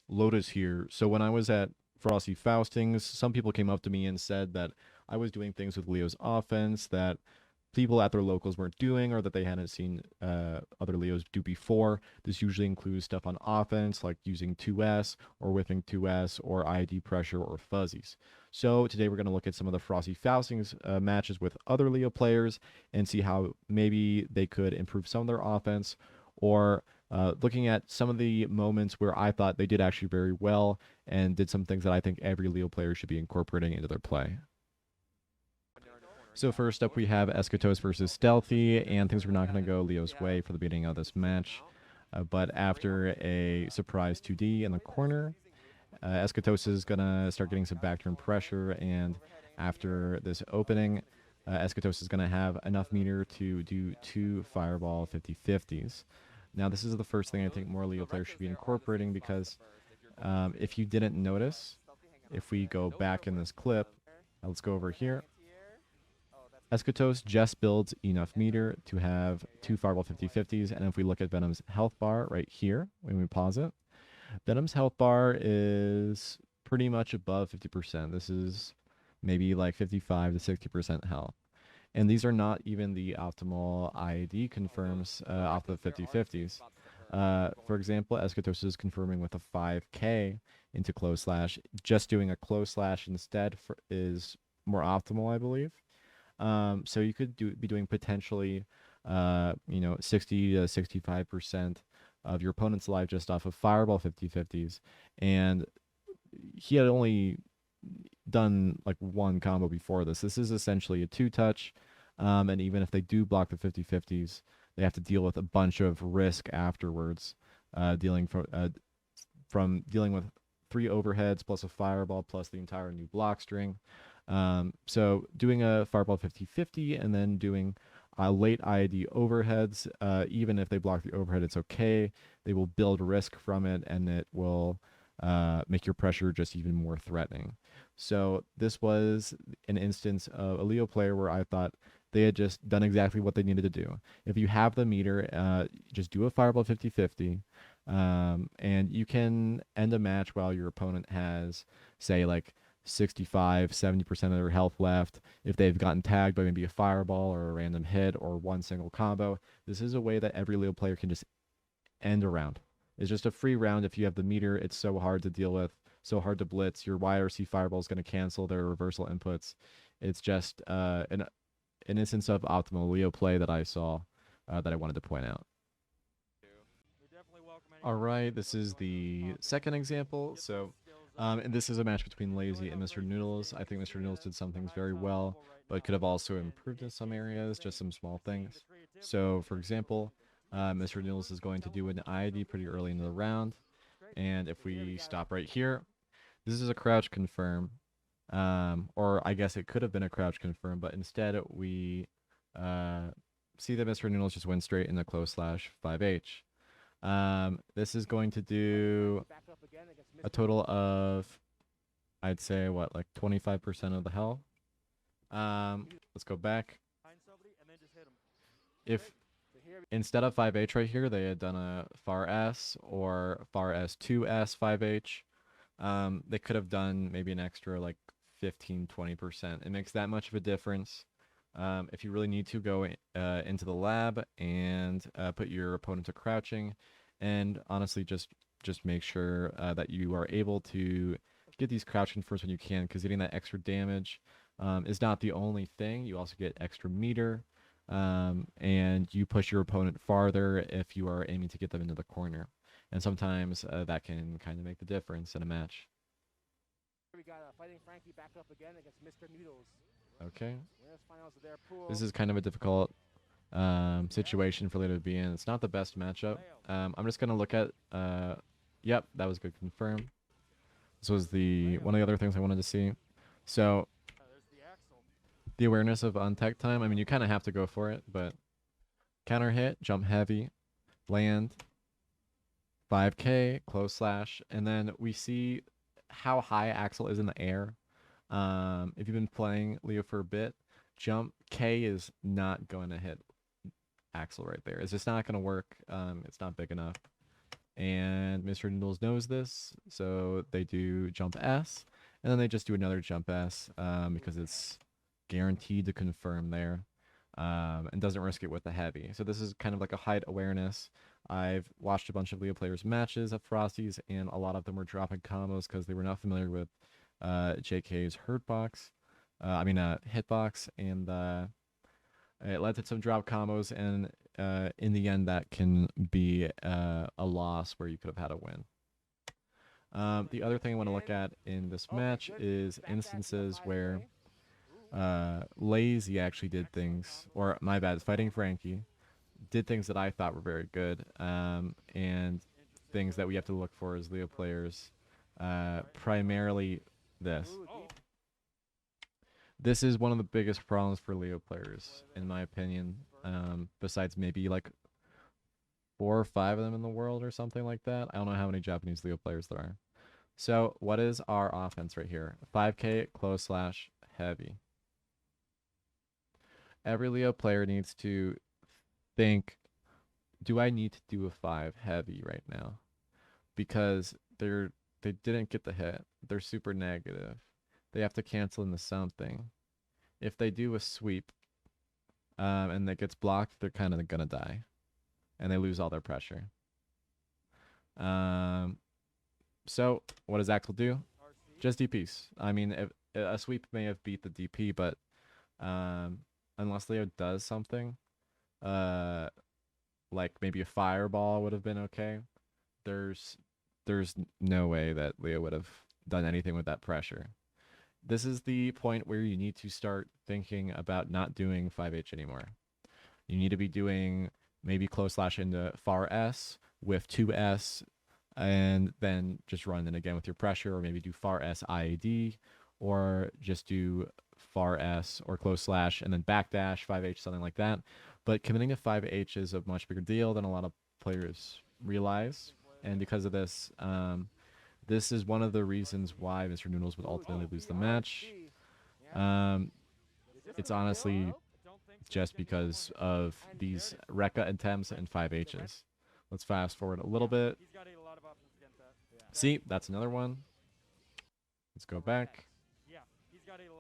Lotus here. So when I was at Frosty Faustings, some people came up to me and said that I was doing things with Leo's offense that people at their locals weren't doing or that they hadn't seen other Leos do before. This usually includes stuff on offense like using 2S or whipping 2S or ID pressure or fuzzies. So today we're going to look at some of the Frosty Faustings matches with other Leo players and see how maybe they could improve some of their offense, or looking at some of the moments where I thought they did actually very well and did some things that I think every Leo player should be incorporating into their play. So first up, we have Escatos versus Stealthy, and things were not going to go Leo's way for the beginning of this match. But after a surprise 2D in the corner, Escatos is going to start getting some backturn pressure, and after this opening, Escatos is going to have enough meter to do 2 fireball 50-50s. Now, this is the first thing I think more Leo players should be incorporating, because if you didn't notice, if we go back in this clip, let's go over here. Escatos just builds enough meter to have 2 fireball 50-50s, and if we look at Venom's health bar right here, when we pause it, Venom's health bar is pretty much above 50%. This is maybe like 55 to 60% health. And these are not even the optimal IAD confirms off the 50-50s. For example, Escatos is confirming with a 5K into close slash. Just doing a close slash instead is more optimal, I believe. So you could be doing potentially, 60 to 65% of your opponent's life just off of fireball 50-50s. And he had only done like one combo before this. This is essentially a 2-touch. And even if they do block the 50-50s, they have to deal with a bunch of risk afterwards, dealing from dealing with 3 overheads plus a fireball plus the entire new block string. So doing a fireball 50-50 and then doing late IAD overheads, even if they block the overhead, it's okay. They will build risk from it, and it will make your pressure just even more threatening. So this was an instance of a Leo player where I thought they had just done exactly what they needed to do. If you have the meter, just do a fireball 50-50, and you can end a match while your opponent has, say, like 65, 70% of their health left. If they've gotten tagged by maybe a fireball or a random hit or one single combo, this is a way that every Leo player can just end a round. It's just a free round. If you have the meter, it's so hard to deal with, so hard to blitz. Your YRC fireball is going to cancel their reversal inputs. It's just an instance of optimal Leo play that I saw that I wanted to point out. All right, this is the second example. So, and this is a match between Lazy and Mr. Noodles. I think Mr. Noodles did some things very well, but could have also improved in some areas, just some small things. So, for example, Mr. Noodles is going to do an ID pretty early in the round, and if we stop right here, this is a crouch confirm, or I guess it could have been a crouch confirm, but instead we see that Mr. Noodles just went straight into close slash 5H. This is going to do a total of, I'd say, what, like 25% of the health. Let's go back. If instead of 5H right here, they had done a far S or far S2S 5H, they could have done maybe an extra like 15-20%. It makes that much of a difference. If you really need to go into the lab and put your opponent to crouching, and honestly just make sure that you are able to get these crouch confirms when you can, because getting that extra damage is not the only thing. You also get extra meter, and you push your opponent farther if you are aiming to get them into the corner. And sometimes that can kind of make the difference in a match. We got Fighting Frankie back up again against Mr. Noodles. Okay. This is kind of a difficult situation for Leo to be in. It's not the best matchup. I'm just going to look at... yep, that was good. Confirm. This was one of the other things I wanted to see. So, the awareness of untech time. I mean, you kind of have to go for it, but counter hit, jump heavy, land, 5K, close slash, and then we see how high Axel is in the air. If you've been playing Leo for a bit, jump K is not going to hit Axel right there. It's just not going to work. It's not big enough. And Mr. Noodles knows this, so they do jump S, and then they just do another jump S because it's guaranteed to confirm there, and doesn't risk it with the heavy. So this is kind of like a height awareness. I've watched a bunch of Leo players' matches at Frosty's, and a lot of them were dropping combos because they were not familiar with JK's hurtbox. Hitbox, and it led to some drop combos, and in the end, that can be a loss where you could have had a win. The other thing I want to look at in this match is instances where Lazy actually did things, or my bad, Fighting Frankie did things that I thought were very good, and things that we have to look for as Leo players. Primarily this. This is one of the biggest problems for Leo players, in my opinion. Besides maybe like 4 or 5 of them in the world or something like that. I don't know how many Japanese Leo players there are. So what is our offense right here? 5K close slash heavy. Every Leo player needs to think, do I need to do a 5 heavy right now? Because they didn't get the hit. They're super negative. They have to cancel into something. If they do a sweep and it gets blocked, they're kind of gonna die, and they lose all their pressure. So what does Axel do? Just DPs. I mean, if, a sweep may have beat the DP, but unless Leo does something, like maybe a fireball would have been okay. There's no way that Leo would have done anything with that pressure. This is the point where you need to start thinking about not doing 5H anymore. You need to be doing maybe close slash into far S with 2S, and then just run it again with your pressure, or maybe do far S IAD, or just do far S or close slash and then backdash 5H, something like that. But committing to 5H is a much bigger deal than a lot of players realize, and because of this, this is one of the reasons why Mr. Noodles would ultimately lose the match. It's honestly just because of these Rekka attempts and 5Hs. Let's fast forward a little bit. See, that's another one. Let's go back.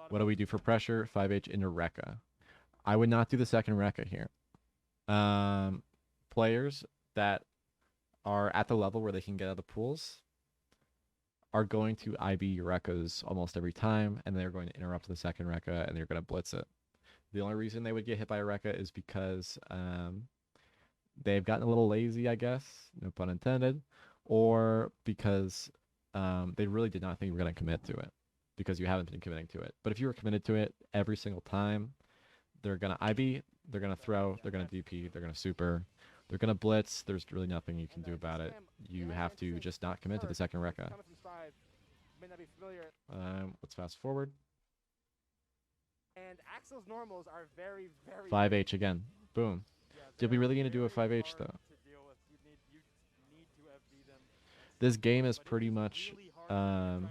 What do we do for pressure? 5H into Rekka. I would not do the second Rekka here. Players that are at the level where they can get out of the pools are going to IB your Rekkas almost every time, and they're going to interrupt the second Rekka, and they're going to blitz it. The only reason they would get hit by a Rekka is because they've gotten a little lazy, I guess, no pun intended, or because they really did not think you were going to commit to it, because you haven't been committing to it. But if you were committed to it every single time, they're going to IB, they're going to throw, they're going to DP, they're going to super, they're going to blitz. There's really nothing you can do about it. You have to just not commit to the second Rekka. Let's fast forward. And Axel's normals are very, very 5H again. Boom. Did we really need to do a 5H though? This game is pretty much I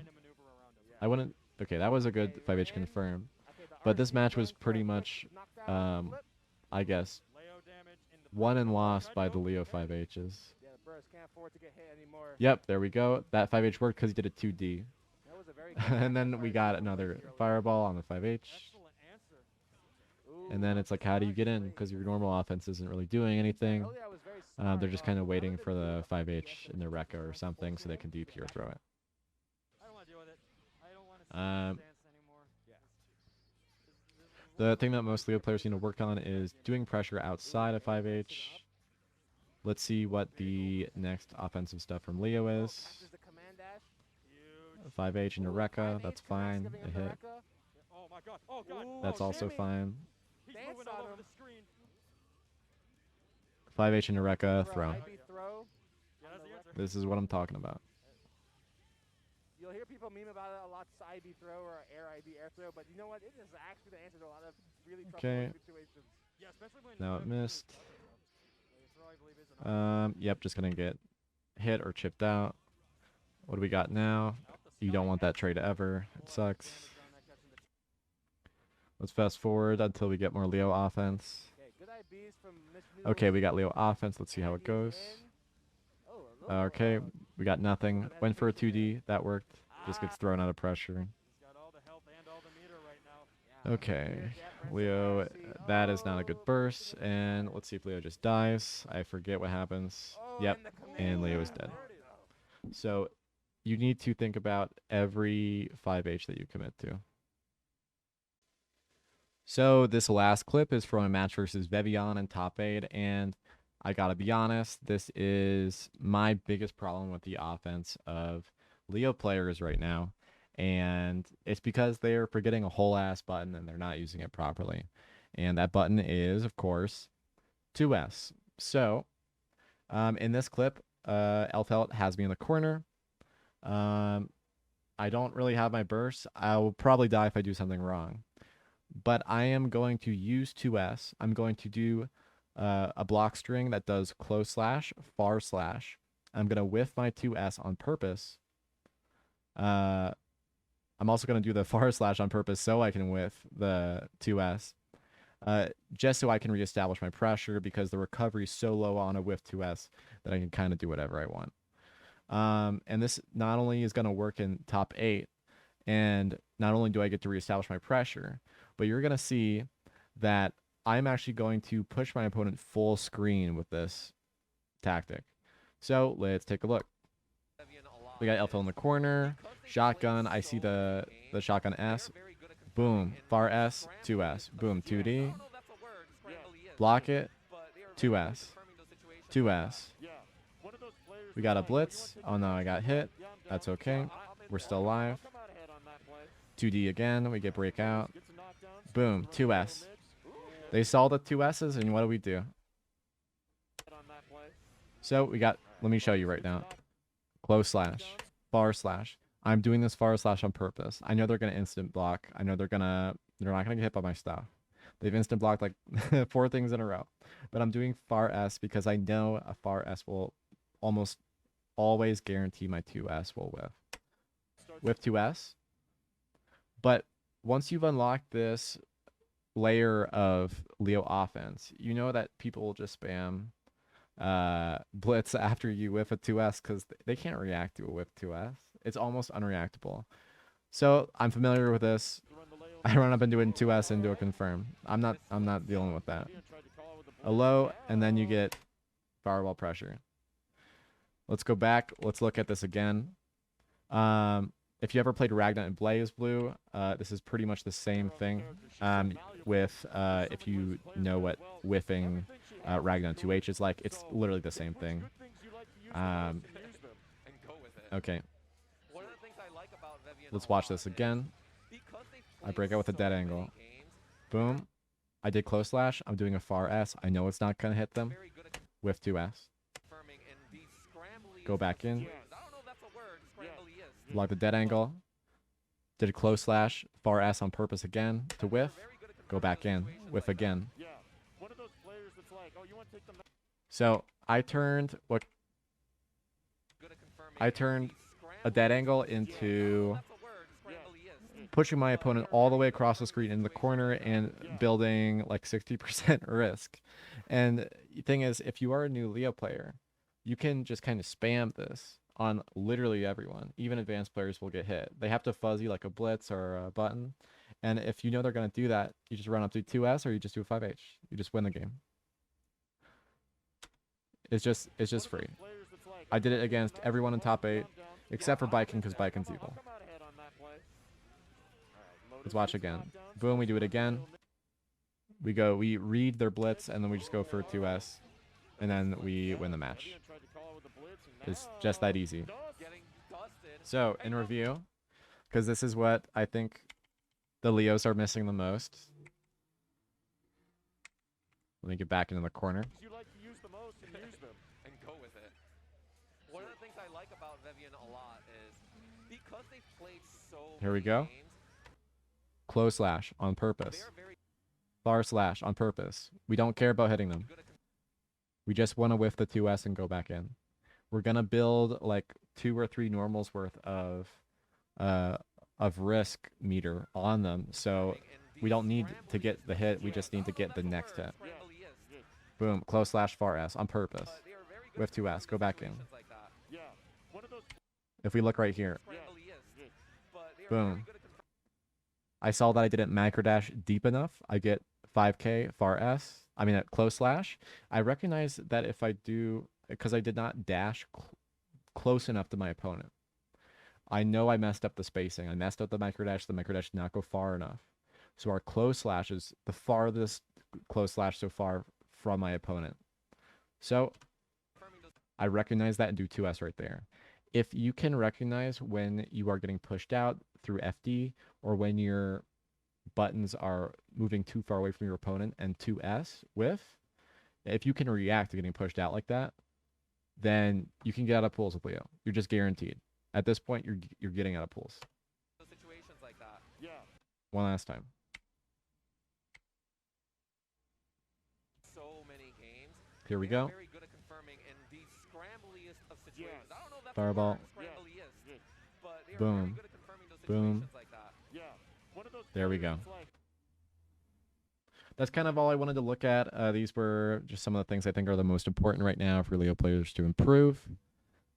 wouldn't. Okay, that was a good 5H confirm, but this match was pretty much I guess won and lost by the Leo 5Hs. Yep, there we go. That 5H worked because he did a 2D. And then we got another fireball on the 5H. And then it's like, how do you get in? Because your normal offense isn't really doing anything. They're just kind of waiting for the 5H in the Rekka or something so they can DP or throw it. The thing that most Leo players need to work on is doing pressure outside of 5H. Let's see what the next offensive stuff from Leo is. 5H into Rekka, that's fine. A hit. That's also fine. 5H into Rekka, throw. This is what I'm talking about. You'll hear people meme about it a lot, IB throw or air throw, but you know what? It is actually the answer to a lot of really trouble situations. Yeah, especially when now it missed. Yep, just gonna get hit or chipped out. What do we got now? You don't want that trade ever. It sucks. Let's fast forward until we get more Leo offense. Okay, we got Leo offense. Let's see how it goes. Okay, we got nothing. Went for a 2D. That worked. Just gets thrown out of pressure. Okay, Leo, that is not a good burst. And let's see if Leo just dies. I forget what happens. Yep, and Leo is dead. So you need to think about every 5H that you commit to. So this last clip is from a match versus Vevion in top 8, and I gotta be honest, this is my biggest problem with the offense of Leo players right now. And it's because they're forgetting a whole ass button and they're not using it properly. And that button is, of course, 2S. So, in this clip, Elfelt has me in the corner. I don't really have my burst. I will probably die if I do something wrong. But I am going to use 2S. I'm going to do a block string that does close slash, far slash. I'm going to whiff my 2S on purpose. I'm also going to do the far slash on purpose so I can whiff the 2S. Just so I can reestablish my pressure because the recovery is so low on a whiff 2S that I can kind of do whatever I want. And this not only is going to work in top 8, and not only do I get to reestablish my pressure, but you're going to see that I'm actually going to push my opponent full screen with this tactic. So let's take a look. We got Elfo in the corner, shotgun. I see the shotgun S. Boom, far S, 2S. Boom, 2D. Block it, 2S. 2S. We got a blitz. Oh no, I got hit. That's okay. We're still alive. 2D again. We get breakout. Boom, 2S. They saw the 2S's, and what do we do? So we got, let me show you right now. Close slash, far slash. I'm doing this far slash on purpose. I know they're going to instant block. I know they're not going to get hit by my stuff. They've instant blocked like 4 things in a row. But I'm doing far S because I know a far S will almost always guarantee my 2S will whiff. Whiff 2S. But once you've unlocked this layer of Leo offense, you know that people will just spam blitz after you whiff a 2S because they can't react to a whiff 2S. It's almost unreactable. So I'm familiar with this. I run up and do it in 2S and do a confirm. I'm not dealing with that. A low, and then you get firewall pressure. Let's go back. Let's look at this again. If you ever played Ragnar and Blaze Blue, this is pretty much the same thing. With if you know what whiffing Ragnar 2H is like, it's literally the same thing. Okay. Let's watch this again. I break out with a dead angle. Boom. I did close slash. I'm doing a far S. I know it's not going to hit them. Whiff 2S. Go back in. Block the dead angle. Did a close slash. Far S on purpose again to whiff. Go back in. Whiff again. So I turned a dead angle into pushing my opponent all the way across the screen in the corner and building like 60% risk. And the thing is, if you are a new Leo player, you can just kind of spam this on literally everyone. Even advanced players will get hit. They have to fuzzy like a blitz or a button. And if you know they're going to do that, you just run up to 2S or you just do a 5H. You just win the game. It's just free. I did it against everyone in top 8 except for Biking because Biken's evil. Let's watch again. Boom, we do it again. We read their blitz, and then we just go for 2S. And then we win the match. It's just that easy. So, in review, because this is what I think the Leos are missing the most. Let me get back into the corner. Here we go. Close slash on purpose. Far slash on purpose. We don't care about hitting them. We just want to whiff the 2S and go back in. We're going to build like 2 or 3 normals worth of risk meter on them. So we don't need to get the hit. We just need to get the next hit. Boom. Close slash far S on purpose. Whiff 2S. Go back in. If we look right here, scramble he is. But they are boom. very good at I saw that I didn't macro dash deep enough. I get 5k far S. I mean, at close slash. I recognize that if I do, because I did not dash close enough to my opponent, I know I messed up the spacing. I messed up the micro dash. The micro dash did not go far enough. So our close slash is the farthest close slash so far from my opponent. So I recognize that and do 2S right there. If you can recognize when you are getting pushed out through FD or when your buttons are moving too far away from your opponent and 2S with, if you can react to getting pushed out like that, then you can get out of pools with Leo. You're just guaranteed. At this point, you're getting out of pools. situations like that. Yeah. One last time. So many games. Here we They are go. very good at confirming in the scrambliest of situations. I don't know if that's Fireball. the word scrambliest, but they are very Boom. good at confirming those Boom. situations like that. Yeah. One of those There we go. players, like, That's kind of all I wanted to look at. These were just some of the things I think are the most important right now for Leo players to improve.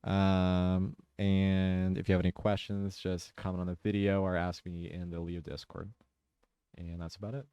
And if you have any questions, just comment on the video or ask me in the Leo Discord. And that's about it.